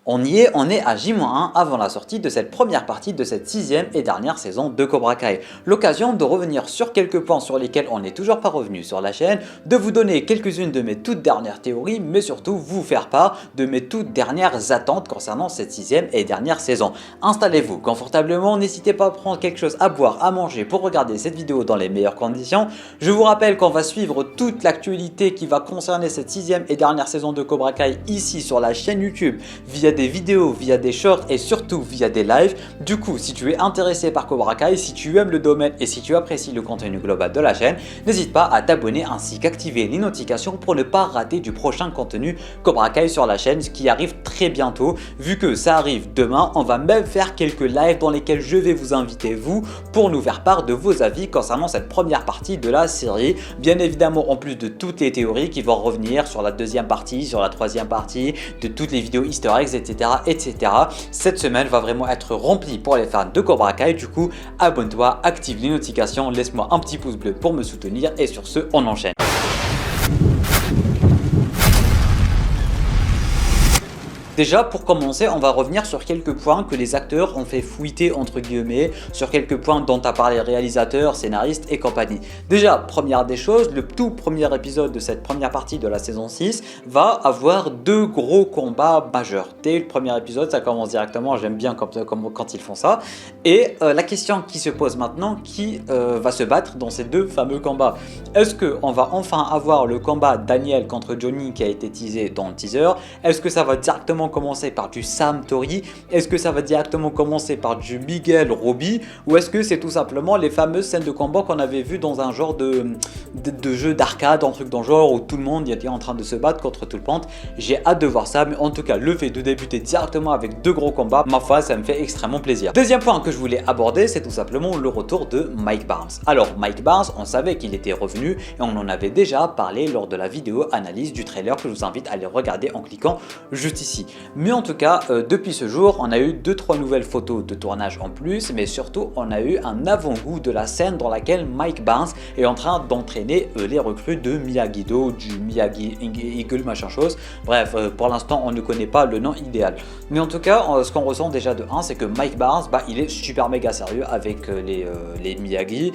On est à J-1 avant la sortie de cette première partie de cette 6e et dernière saison de Cobra Kai. L'occasion de revenir sur quelques points sur lesquels on n'est toujours pas revenu sur la chaîne, de vous donner quelques-unes de mes toutes dernières théories, mais surtout vous faire part de mes toutes dernières attentes concernant cette 6e et dernière saison. Installez-vous confortablement, n'hésitez pas à prendre quelque chose à boire, à manger pour regarder cette vidéo dans les meilleures conditions. Je vous rappelle qu'on va suivre toute l'actualité qui va concerner cette 6e et dernière saison de Cobra Kai ici sur la chaîne YouTube via des vidéos, via des shorts et surtout via des lives. Du coup, si tu es intéressé par Cobra Kai, si tu aimes le domaine et si tu apprécies le contenu global de la chaîne, n'hésite pas à t'abonner ainsi qu'activer les notifications pour ne pas rater du prochain contenu Cobra Kai sur la chaîne, ce qui arrive très bientôt. Vu que ça arrive demain, on va même faire quelques lives dans lesquels je vais vous inviter vous pour nous faire part de vos avis concernant cette première partie de la série. Bien évidemment, en plus de toutes les théories qui vont revenir sur la deuxième partie, sur la troisième partie, de toutes les vidéos easter eggs, etc. Cette semaine va vraiment être remplie pour les fans de Cobra Kai. Du coup, abonne-toi, active les notifications, laisse-moi un petit pouce bleu pour me soutenir et sur ce, on enchaîne. Déjà, pour commencer, on va revenir sur quelques points que les acteurs ont fait fuiter entre guillemets, sur quelques points dont a parlé réalisateurs, scénaristes et compagnie. Déjà, première des choses, le tout premier épisode de cette première partie de la saison 6 va avoir deux gros combats majeurs. Dès le premier épisode, ça commence directement, j'aime bien quand ils font ça. Et la question qui se pose maintenant, qui va se battre dans ces deux fameux combats? Est-ce qu'on va enfin avoir le combat Daniel contre Johnny qui a été teasé dans le teaser? Est-ce que ça va directement commencer par du Sam Tori? Est-ce que ça va directement commencer par du Miguel Robbie? Ou est-ce que c'est tout simplement les fameuses scènes de combat qu'on avait vu dans un genre de jeu d'arcade, un truc dans le genre où tout le monde était en train de se battre contre tout le monde? J'ai hâte de voir ça, mais en tout cas le fait de débuter directement avec deux gros combats, ma foi, ça me fait extrêmement plaisir. Deuxième point que je voulais aborder, c'est tout simplement le retour de Mike Barnes. Alors Mike Barnes, on savait qu'il était revenu et on en avait déjà parlé lors de la vidéo analyse du trailer que je vous invite à aller regarder en cliquant juste ici. Mais en tout cas, depuis ce jour, on a eu 2-3 nouvelles photos de tournage en plus, mais surtout on a eu un avant-goût de la scène dans laquelle Mike Barnes est en train d'entraîner les recrues de Miyagi-Do, du Miyagi Eagle, machin chose. Bref, pour l'instant on ne connaît pas le nom idéal. Mais en tout cas, ce qu'on ressent déjà de 1, c'est que Mike Barnes, il est super méga sérieux avec les Miyagi.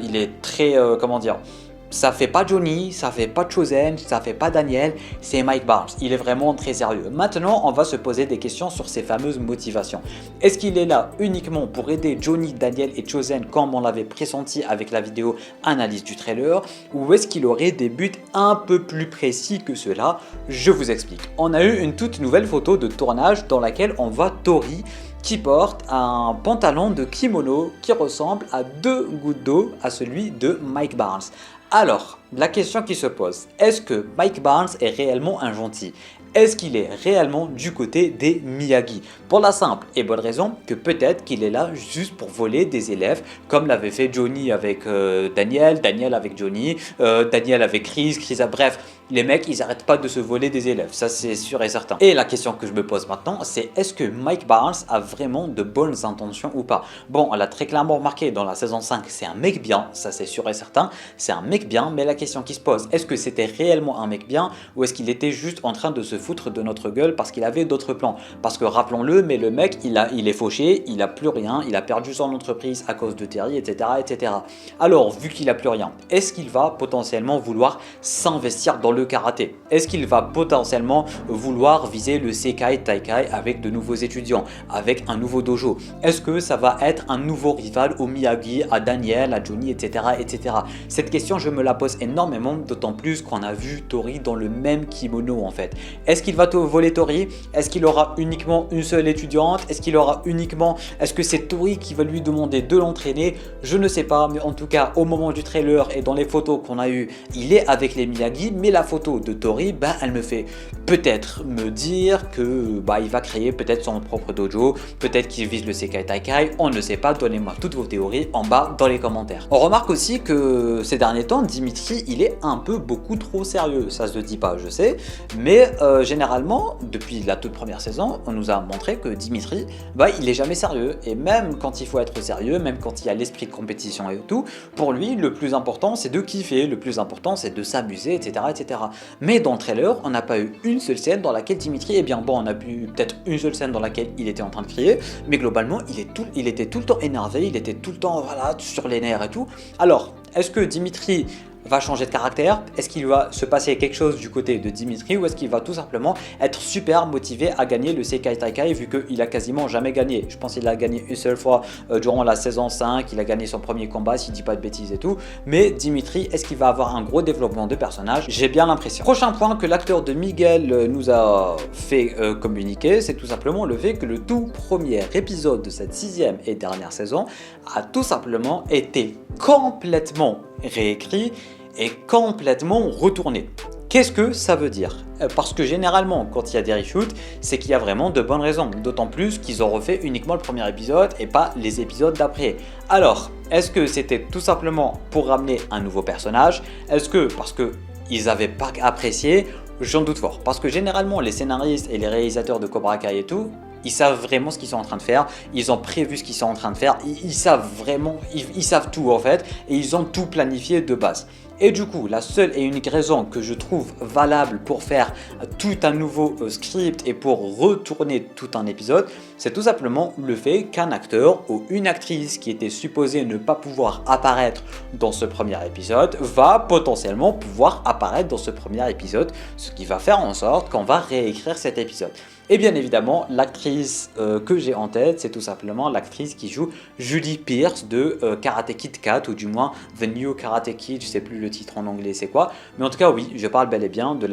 Il est très, comment dire, ça fait pas Johnny, ça fait pas Chosen, ça fait pas Daniel, c'est Mike Barnes. Il est vraiment très sérieux. Maintenant, on va se poser des questions sur ses fameuses motivations. Est-ce qu'il est là uniquement pour aider Johnny, Daniel et Chosen comme on l'avait pressenti avec la vidéo analyse du trailer, ou est-ce qu'il aurait des buts un peu plus précis que cela? Je vous explique. On a eu une toute nouvelle photo de tournage dans laquelle on voit Tori qui porte un pantalon de kimono qui ressemble à 2 gouttes d'eau à celui de Mike Barnes. Alors, la question qui se pose, est-ce que Mike Barnes est réellement un gentil? Est-ce qu'il est réellement du côté des Miyagi? Pour la simple et bonne raison que peut-être qu'il est là juste pour voler des élèves, comme l'avait fait Johnny avec Daniel, Daniel avec Johnny, Daniel avec Chris, bref, les mecs ils arrêtent pas de se voler des élèves, ça c'est sûr et certain. Et la question que je me pose maintenant, c'est est-ce que Mike Barnes a vraiment de bonnes intentions ou pas? Bon, on l'a très clairement remarqué dans la saison 5, c'est un mec bien, ça c'est sûr et certain, c'est un mec bien, mais la question qui se pose, est-ce que c'était réellement un mec bien ou est-ce qu'il était juste en train de se foutre de notre gueule parce qu'il avait d'autres plans? Parce que rappelons-le, mais le mec il est fauché, il a plus rien, il a perdu son entreprise à cause de Terry, etc. Alors vu qu'il a plus rien, est-ce qu'il va potentiellement vouloir s'investir dans le karaté? Est-ce qu'il va potentiellement vouloir viser le Sekai Taikai avec de nouveaux étudiants, avec un nouveau dojo? Est-ce que ça va être un nouveau rival au Miyagi, à Daniel, à Johnny, etc. Cette question je me la pose énormément, d'autant plus qu'on a vu Tori dans le même kimono en fait. Est-ce qu'il va voler Tori? Est-ce qu'il aura uniquement une seule étudiante? Est-ce que c'est Tori qui va lui demander de l'entraîner? Je ne sais pas, mais en tout cas au moment du trailer et dans les photos qu'on a eu, il est avec les Miyagi, mais la photo de Tori, elle me fait peut-être me dire que il va créer peut-être son propre dojo, peut-être qu'il vise le Sekai Taikai, on ne sait pas, donnez-moi toutes vos théories en bas dans les commentaires. On remarque aussi que ces derniers temps, Dimitri, il est un peu beaucoup trop sérieux, ça se dit pas, je sais, mais généralement, depuis la toute première saison, on nous a montré que Dimitri, il est jamais sérieux, et même quand il faut être sérieux, même quand il y a l'esprit de compétition et tout, pour lui, le plus important c'est de kiffer, le plus important c'est de s'amuser, etc. etc. Mais dans le trailer, on n'a pas eu une seule scène dans laquelle Dimitri, on a eu peut-être une seule scène dans laquelle il était en train de crier, mais globalement, il était tout le temps énervé, il était tout le temps sur les nerfs et tout. Alors, est-ce que Dimitri va changer de caractère? Est-ce qu'il va se passer quelque chose du côté de Dimitri ou est-ce qu'il va tout simplement être super motivé à gagner le Sekai Taikai vu qu'il a quasiment jamais gagné? Je pense qu'il a gagné une seule fois durant la saison 5, il a gagné son premier combat si je dis pas de bêtises et tout. Mais Dimitri, est-ce qu'il va avoir un gros développement de personnage? J'ai bien l'impression. Prochain point que l'acteur de Miguel nous a fait communiquer, c'est tout simplement le fait que le tout premier épisode de cette 6e et dernière saison a tout simplement été complètement réécrit et complètement retourné. Qu'est-ce que ça veut dire? Parce que généralement, quand il y a des reshoots, c'est qu'il y a vraiment de bonnes raisons. D'autant plus qu'ils ont refait uniquement le premier épisode et pas les épisodes d'après. Alors, est-ce que c'était tout simplement pour ramener un nouveau personnage? Est-ce que parce qu'ils n'avaient pas apprécié? J'en doute fort. Parce que généralement, les scénaristes et les réalisateurs de Cobra Kai et tout, ils savent vraiment ce qu'ils sont en train de faire, ils ont prévu ce qu'ils sont en train de faire, ils savent vraiment, ils savent tout en fait, et ils ont tout planifié de base. Et du coup, la seule et unique raison que je trouve valable pour faire tout un nouveau script et pour retourner tout un épisode, c'est tout simplement le fait qu'un acteur ou une actrice qui était supposée ne pas pouvoir apparaître dans ce premier épisode va potentiellement pouvoir apparaître dans ce premier épisode, ce qui va faire en sorte qu'on va réécrire cet épisode. Et bien évidemment, l'actrice que j'ai en tête, c'est tout simplement l'actrice qui joue Julie Pierce de Karate Kid 4, ou du moins The New Karate Kid, je sais plus le titre en anglais c'est quoi. Mais en tout cas oui, je parle bel et bien de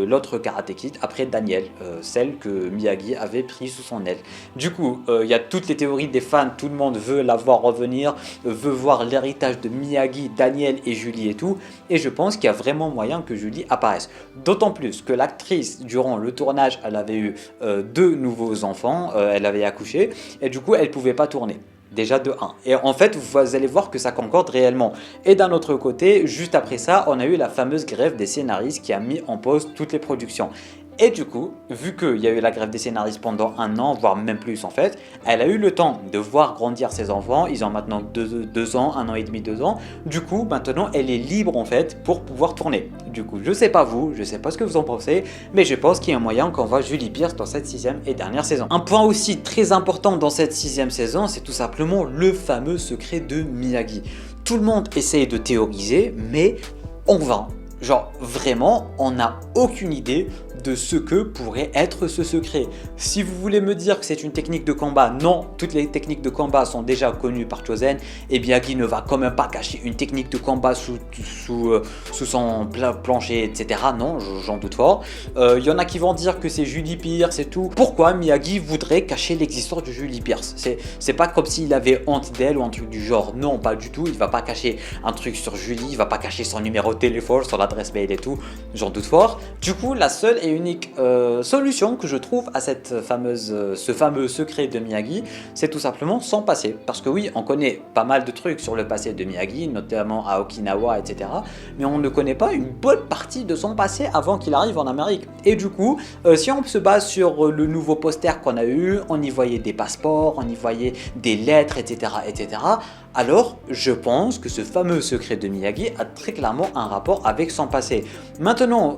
l'autre Karate Kid, après Daniel, celle que Miyagi avait pris sous son aile. Du coup, il y a toutes les théories des fans, tout le monde veut la voir revenir, veut voir l'héritage de Miyagi, Daniel et Julie et tout. Et je pense qu'il y a vraiment moyen que Julie apparaisse. D'autant plus que l'actrice, durant le tournage, elle avait eu 2 nouveaux enfants, elle avait accouché et du coup elle pouvait pas tourner. Déjà de 1. Et en fait, vous allez voir que ça concorde réellement. Et d'un autre côté, juste après ça, on a eu la fameuse grève des scénaristes qui a mis en pause toutes les productions. Et du coup, vu qu'il y a eu la grève des scénaristes pendant 1 an, voire même plus en fait, elle a eu le temps de voir grandir ses enfants. Ils ont maintenant 2 ans, 1 an et demi, 2 ans. Du coup, maintenant, elle est libre en fait pour pouvoir tourner. Du coup, je sais pas vous, je sais pas ce que vous en pensez, mais je pense qu'il y a un moyen qu'on voit Julie Pierce dans cette 6e et dernière saison. Un point aussi très important dans cette 6e saison, c'est tout simplement le fameux secret de Miyagi. Tout le monde essaye de théoriser, mais en vain. Genre vraiment, on n'a aucune idée de ce que pourrait être ce secret. Si vous voulez me dire que c'est une technique de combat, non, toutes les techniques de combat sont déjà connues par Chozen et Miyagi ne va quand même pas cacher une technique de combat sous son plancher, etc. Non, j'en doute fort. Il y en a qui vont dire que c'est Julie Pierce et tout. Pourquoi Miyagi voudrait cacher l'existence de Julie Pierce? C'est pas comme s'il avait honte d'elle ou un truc du genre. Non, pas du tout. Il va pas cacher un truc sur Julie, il va pas cacher son numéro de téléphone, son adresse mail et tout. J'en doute fort. Du coup, la seule et unique solution que je trouve à ce fameux secret de Miyagi, c'est tout simplement son passé. Parce que oui, on connaît pas mal de trucs sur le passé de Miyagi, notamment à Okinawa, etc. Mais on ne connaît pas une bonne partie de son passé avant qu'il arrive en Amérique. Et du coup, si on se base sur le nouveau poster qu'on a eu, on y voyait des passeports, on y voyait des lettres, etc., etc. Alors, je pense que ce fameux secret de Miyagi a très clairement un rapport avec son passé. Maintenant,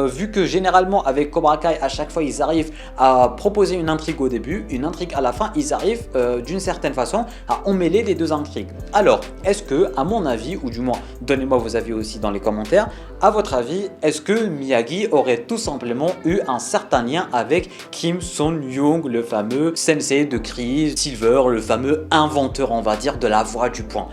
vu que généralement avec Cobra Kai, à chaque fois ils arrivent à proposer une intrigue au début, une intrigue à la fin, ils arrivent d'une certaine façon à emmêler les 2 intrigues. Alors, est-ce que, à mon avis, ou du moins, donnez-moi vos avis aussi dans les commentaires, à votre avis, est-ce que Miyagi aurait tout simplement eu un certain lien avec Kim Son-young, le fameux sensei de Chris Silver, le fameux inventeur, on va dire, de la voix du poing?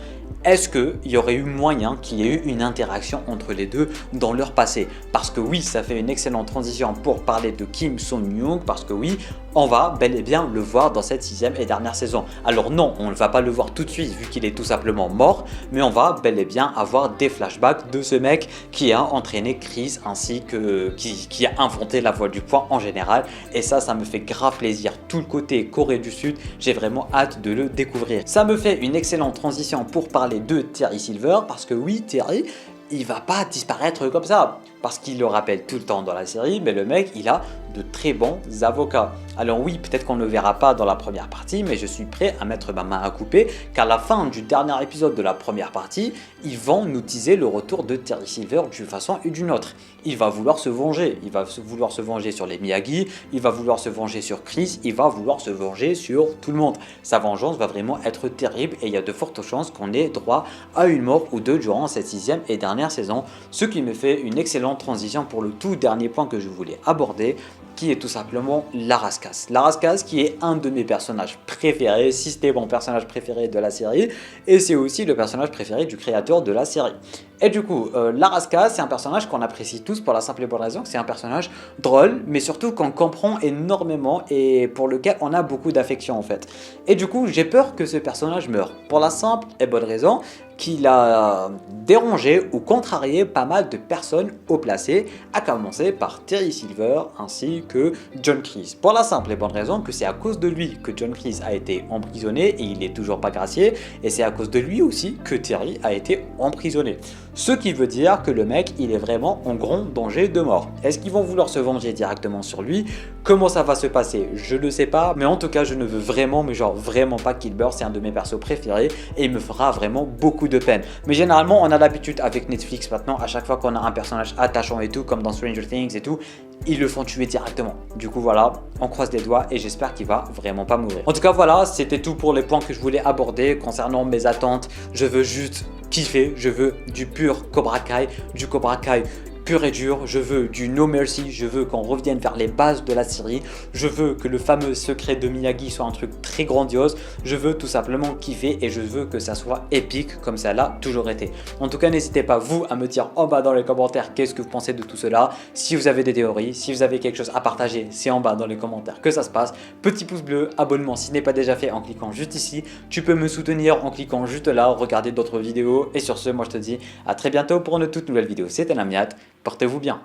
Est-ce qu'il y aurait eu moyen qu'il y ait eu une interaction entre les deux dans leur passé? Parce que oui, ça fait une excellente transition pour parler de Kim Son-young, parce que oui, on va bel et bien le voir dans cette 6e et dernière saison. Alors non, on ne va pas le voir tout de suite vu qu'il est tout simplement mort, mais on va bel et bien avoir des flashbacks de ce mec qui a entraîné Chris ainsi que qui a inventé la voix du poing en général. Et ça me fait grave plaisir. Tout le côté Corée du Sud, j'ai vraiment hâte de le découvrir. Ça me fait une excellente transition pour parler de Terry Silver, parce que oui, Terry, il va pas disparaître comme ça. parce qu'il le rappelle tout le temps dans la série, mais le mec, il a de très bons avocats. Alors oui, peut-être qu'on ne le verra pas dans la première partie, mais je suis prêt à mettre ma main à couper qu'à la fin du dernier épisode de la première partie, ils vont nous teaser le retour de Terry Silver d'une façon ou d'une autre. Il va vouloir se venger. Il va vouloir se venger sur les Miyagi, il va vouloir se venger sur Chris, il va vouloir se venger sur tout le monde. Sa vengeance va vraiment être terrible et il y a de fortes chances qu'on ait droit à une mort ou deux durant cette 6e et dernière saison, ce qui me fait une excellente transition pour le tout dernier point que je voulais aborder, qui est tout simplement Larascas. Larascas qui est un de mes personnages préférés, si c'était mon personnage préféré de la série, et c'est aussi le personnage préféré du créateur de la série. Et du coup, Larascas, c'est un personnage qu'on apprécie tous pour la simple et bonne raison que c'est un personnage drôle, mais surtout qu'on comprend énormément et pour lequel on a beaucoup d'affection en fait. Et du coup, j'ai peur que ce personnage meure, pour la simple et bonne raison qu'il a dérangé ou contrarié pas mal de personnes haut placées, à commencer par Terry Silver ainsi que John Kreese. Pour la simple et bonne raison que c'est à cause de lui que John Kreese a été emprisonné et il n'est toujours pas gracié, et c'est à cause de lui aussi que Terry a été emprisonné. Ce qui veut dire que le mec, il est vraiment en grand danger de mort. Est-ce qu'ils vont vouloir se venger directement sur lui? Comment ça va se passer? Je ne sais pas, mais en tout cas, je ne veux vraiment, mais genre vraiment pas qu'il meure. C'est un de mes persos préférés et il me fera vraiment beaucoup de peine. Mais généralement, on a l'habitude avec Netflix maintenant, à chaque fois qu'on a un personnage attachant et tout, comme dans Stranger Things et tout, ils le font tuer directement. Du coup, voilà, on croise les doigts et j'espère qu'il va vraiment pas mourir. En tout cas, voilà, c'était tout pour les points que je voulais aborder concernant mes attentes. Je veux juste kiffer, je veux du pur Cobra Kai, du Cobra Kai pur et dur, je veux du No Mercy, je veux qu'on revienne vers les bases de la série, je veux que le fameux secret de Miyagi soit un truc très grandiose, je veux tout simplement kiffer et je veux que ça soit épique comme ça l'a toujours été. En tout cas, n'hésitez pas vous à me dire en bas dans les commentaires qu'est-ce que vous pensez de tout cela, si vous avez des théories, si vous avez quelque chose à partager, c'est en bas dans les commentaires que ça se passe. Petit pouce bleu, abonnement si ce n'est pas déjà fait en cliquant juste ici, tu peux me soutenir en cliquant juste là, regarder d'autres vidéos et sur ce, moi je te dis à très bientôt pour une toute nouvelle vidéo. C'était Namiat. Portez-vous bien.